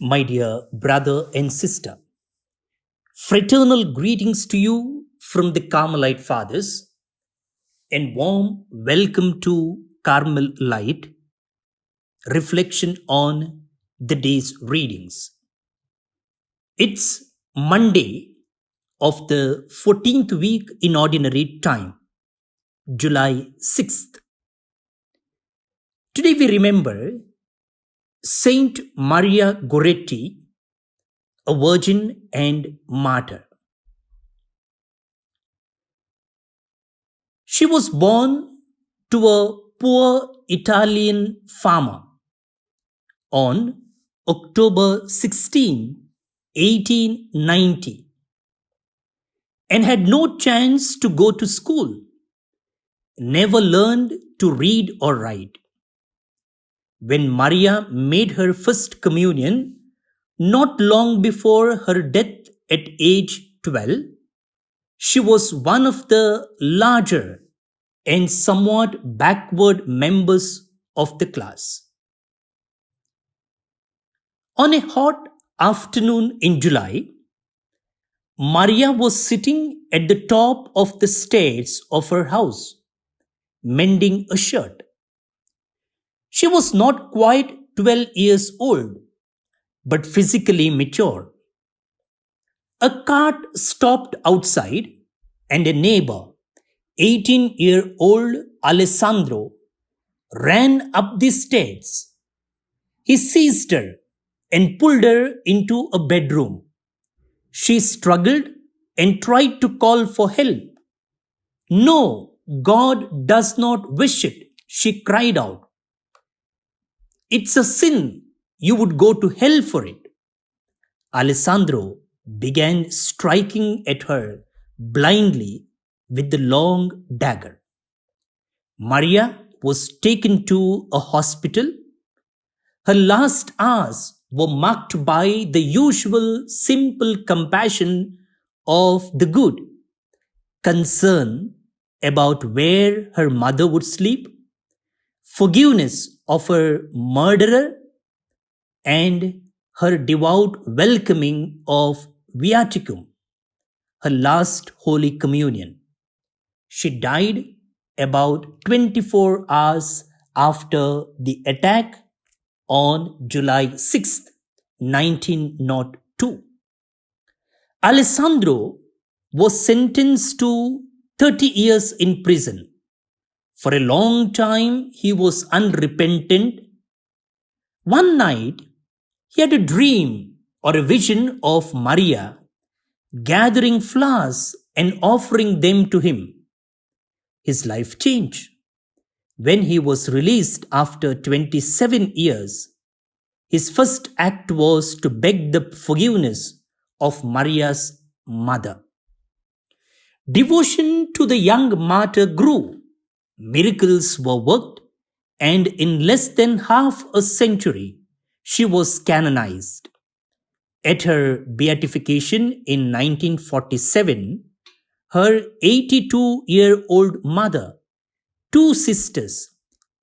My dear brother and sister, fraternal greetings to you from the Carmelite Fathers and warm welcome to Carmel Light, reflection on the day's readings. It's Monday of the 14th week in Ordinary Time, July 6th. Today we remember Saint Maria Goretti, a virgin and martyr. She was born to a poor Italian farmer on October 16, 1890, and had no chance to go to school, never learned to read or write. When Maria made her first communion, not long before her death at age 12, she was one of the larger and somewhat backward members of the class. On a hot afternoon in July, Maria was sitting at the top of the stairs of her house, mending a shirt. She was not quite 12 years old, but physically mature. A cart stopped outside, and a neighbor, 18-year-old Alessandro, ran up the stairs. He seized her and pulled her into a bedroom. She struggled and tried to call for help. "No, God does not wish it," she cried out. "It's a sin. You would go to hell for it." Alessandro began striking at her blindly with the long dagger. Maria was taken to a hospital. Her last hours were marked by the usual simple compassion of the good, concern about where her mother would sleep, forgiveness of her murderer, and her devout welcoming of Viaticum, her last Holy Communion. She died about 24 hours after the attack on July 6, 1902. Alessandro was sentenced to 30 years in prison. For a long time, he was unrepentant. One night, he had a dream or a vision of Maria gathering flowers and offering them to him. His life changed. When he was released after 27 years, his first act was to beg the forgiveness of Maria's mother. Devotion to the young martyr grew. Miracles were worked, and in less than half a century, she was canonized. At her beatification in 1947, her 82-year-old mother, two sisters,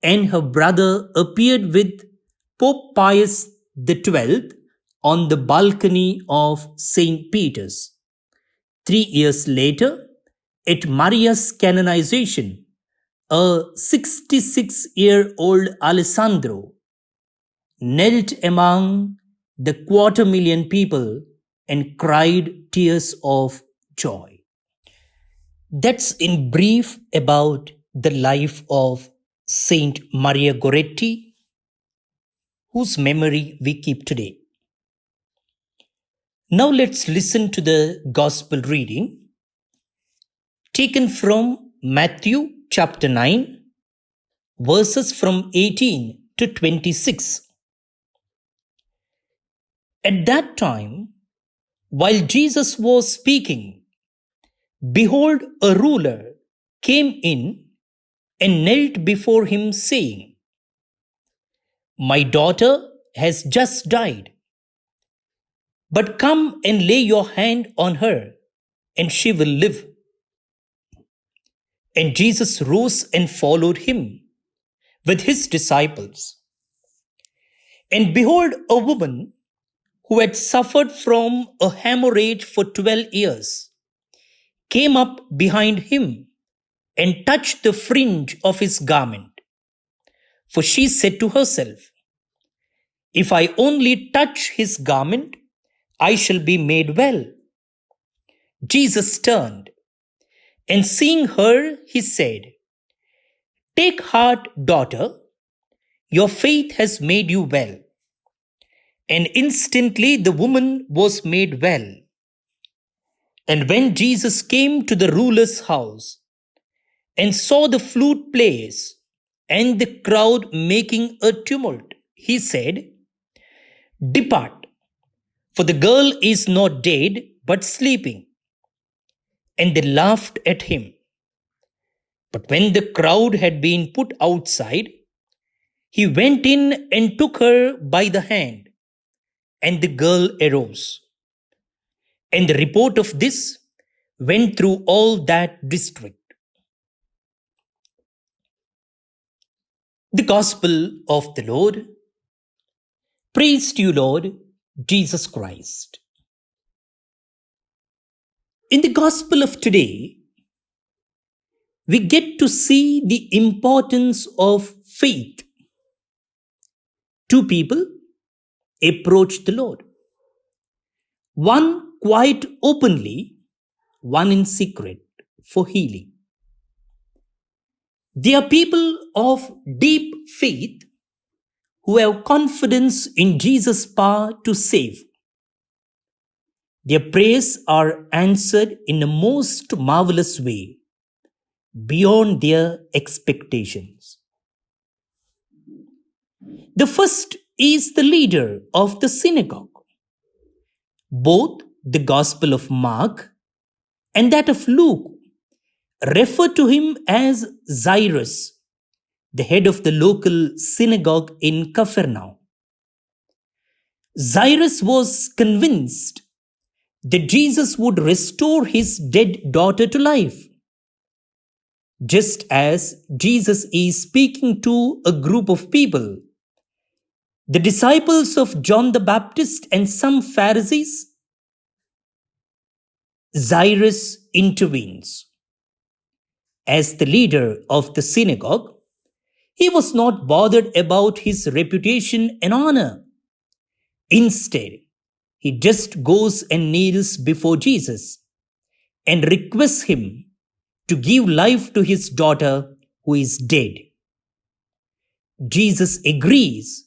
and her brother appeared with Pope Pius XII on the balcony of St. Peter's. 3 years later, at Maria's canonization, a 66-year-old Alessandro knelt among the 250,000 people and cried tears of joy. That's in brief about the life of Saint Maria Goretti, whose memory we keep today. Now let's listen to the Gospel reading taken from Matthew chapter 9, verses from 18 to 26. At that time, while Jesus was speaking, behold, a ruler came in and knelt before him, saying, "My daughter has just died, but come and lay your hand on her, and she will live." And Jesus rose and followed him with his disciples. And behold, a woman who had suffered from a hemorrhage for 12 years, came up behind him and touched the fringe of his garment. For she said to herself, "If I only touch his garment, I shall be made well." Jesus turned, and seeing her, he said, "Take heart, daughter, your faith has made you well." And instantly the woman was made well. And when Jesus came to the ruler's house and saw the flute players and the crowd making a tumult, he said, "Depart, for the girl is not dead, but sleeping." And they laughed at him. But when the crowd had been put outside, he went in and took her by the hand, and the girl arose. And the report of this went through all that district. The Gospel of the Lord. Praise to you, Lord Jesus Christ. In the Gospel of today, we get to see the importance of faith. Two people approach the Lord. One quite openly, one in secret for healing. They are people of deep faith who have confidence in Jesus' power to save. Their prayers are answered in a most marvelous way, beyond their expectations. The first is the leader of the synagogue. Both the Gospel of Mark and that of Luke refer to him as Jairus, the head of the local synagogue in Capernaum. Jairus was convinced that Jesus would restore his dead daughter to life. Just as Jesus is speaking to a group of people, the disciples of John the Baptist and some Pharisees, Jairus intervenes. As the leader of the synagogue, he was not bothered about his reputation and honor. Instead, he just goes and kneels before Jesus and requests him to give life to his daughter who is dead. Jesus agrees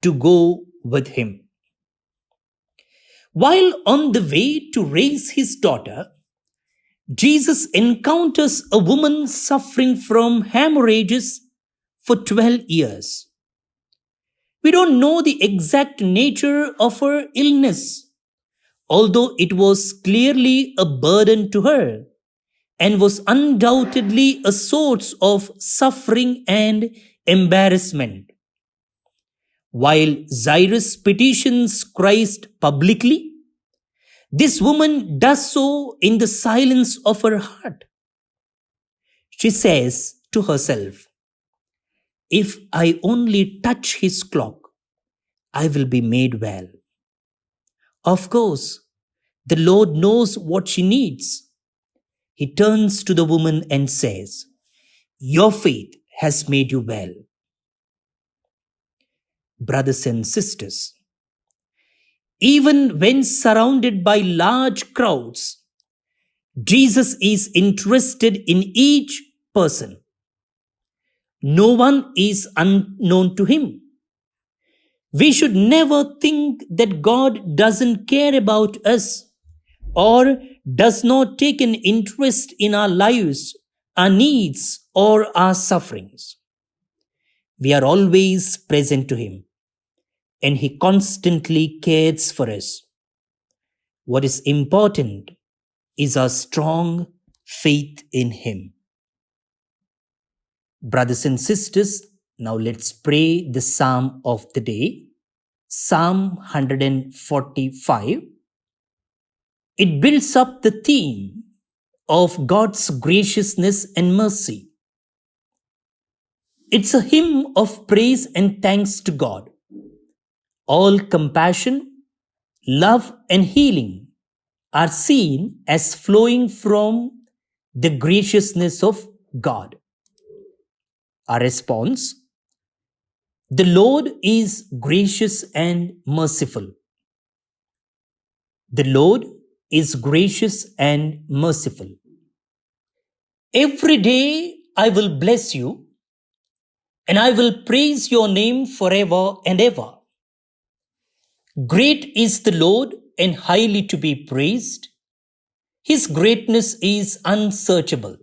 to go with him. While on the way to raise his daughter, Jesus encounters a woman suffering from hemorrhages for 12 years. We don't know the exact nature of her illness, although it was clearly a burden to her and was undoubtedly a source of suffering and embarrassment. While Jairus petitions Christ publicly, this woman does so in the silence of her heart. She says to herself, "If I only touch his cloak, I will be made well." Of course, the Lord knows what she needs. He turns to the woman and says, "Your faith has made you well." Brothers and sisters, even when surrounded by large crowds, Jesus is interested in each person. No one is unknown to him. We should never think that God doesn't care about us or does not take an interest in our lives, our needs, or our sufferings. We are always present to him, and he constantly cares for us. What is important is our strong faith in him. Brothers and sisters, now let's pray the Psalm of the day, Psalm 145. It builds up the theme of God's graciousness and mercy. It's a hymn of praise and thanks to God. All compassion, love, and healing are seen as flowing from the graciousness of God. Our response: the Lord is gracious and merciful. The Lord is gracious and merciful. Every day I will bless you, and I will praise your name forever and ever. Great is the Lord and highly to be praised. His greatness is unsearchable.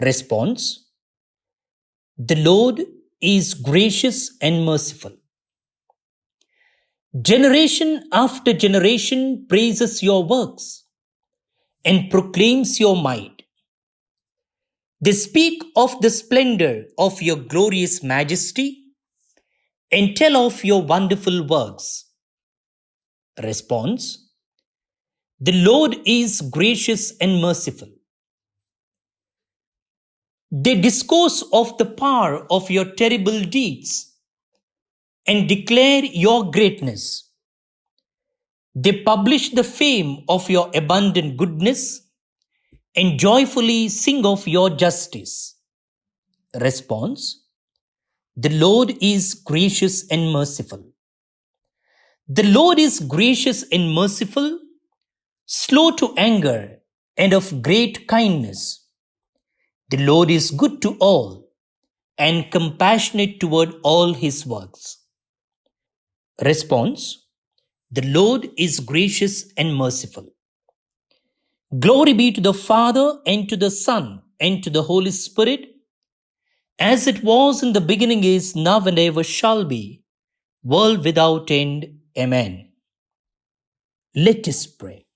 Response: the Lord is gracious and merciful. Generation after generation praises your works and proclaims your might. They speak of the splendor of your glorious majesty and tell of your wonderful works. Response: the Lord is gracious and merciful. They discourse of the power of your terrible deeds and declare your greatness. They publish the fame of your abundant goodness and joyfully sing of your justice. Response: the Lord is gracious and merciful. The Lord is gracious and merciful, slow to anger, and of great kindness. The Lord is good to all and compassionate toward all his works. Response: the Lord is gracious and merciful. Glory be to the Father, and to the Son, and to the Holy Spirit, as it was in the beginning, is now, and ever shall be, world without end. Amen. Let us pray.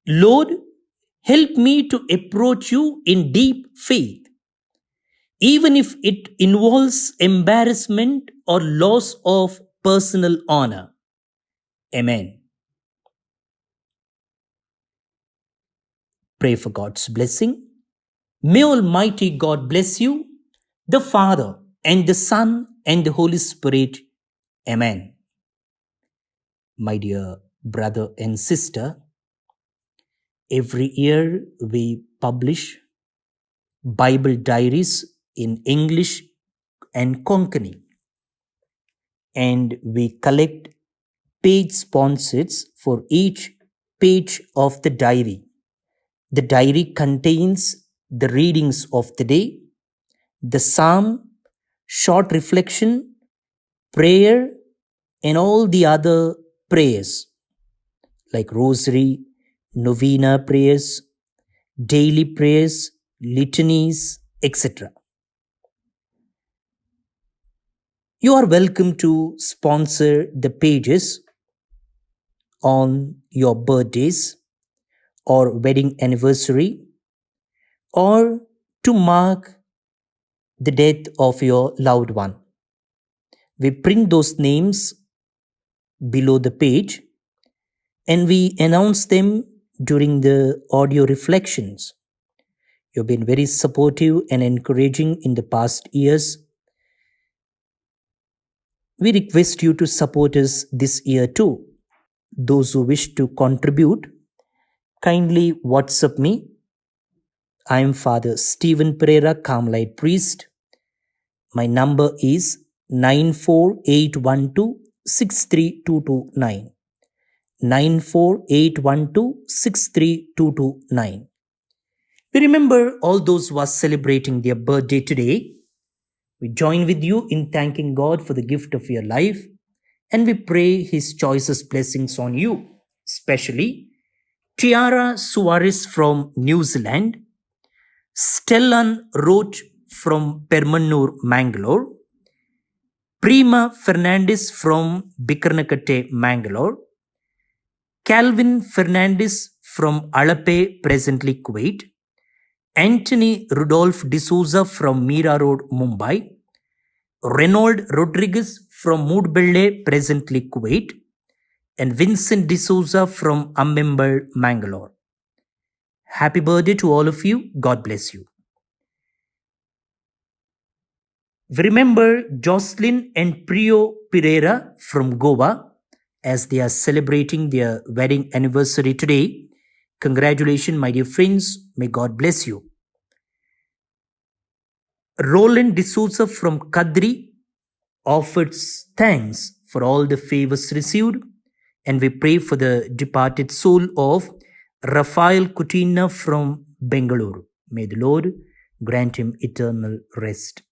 Lord, help me to approach you in deep faith, even if it involves embarrassment or loss of personal honor. Amen. Pray for God's blessing. May Almighty God bless you, the Father, and the Son, and the Holy Spirit. Amen. My dear brother and sister, every year we publish Bible diaries in English and Konkani, and we collect page sponsors for each page of the diary. The diary contains the readings of the day, the psalm, short reflection, prayer, and all the other prayers like rosary, novena prayers, daily prayers, litanies, etc. You are welcome to sponsor the pages on your birthdays or wedding anniversary, or to mark the death of your loved one. We print those names below the page and we announce them during the audio reflections. You've been very supportive and encouraging in the past years. We request you to support us this year too. Those who wish to contribute, kindly WhatsApp me. I am Father Stephen Pereira, Carmelite priest. My number is 94812-63229. 94812-63229. We remember all those who are celebrating their birthday today. We join with you in thanking God for the gift of your life, and we pray His choicest blessings on you, especially Tiara Suarez from New Zealand, Stellan Roach from Permanur, Mangalore, Prima Fernandez from Bikarnakatte, Mangalore, Calvin Fernandez from Alape, presently Kuwait, Anthony Rudolph D'Souza from Mira Road, Mumbai, Reynold Rodriguez from Moodbelle, presently Kuwait, and Vincent D'Souza from Ambembal, Mangalore. Happy birthday to all of you. God bless you. We remember Jocelyn and Priyo Pereira from Goa, as they are celebrating their wedding anniversary today. Congratulations, my dear friends. May God bless you. Roland D'Souza from Kadri offers thanks for all the favors received, and we pray for the departed soul of Rafael Kutina from Bengaluru. May the Lord grant him eternal rest.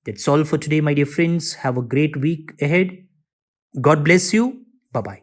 That's all for today, my dear friends. Have a great week ahead. God bless you. Bye bye.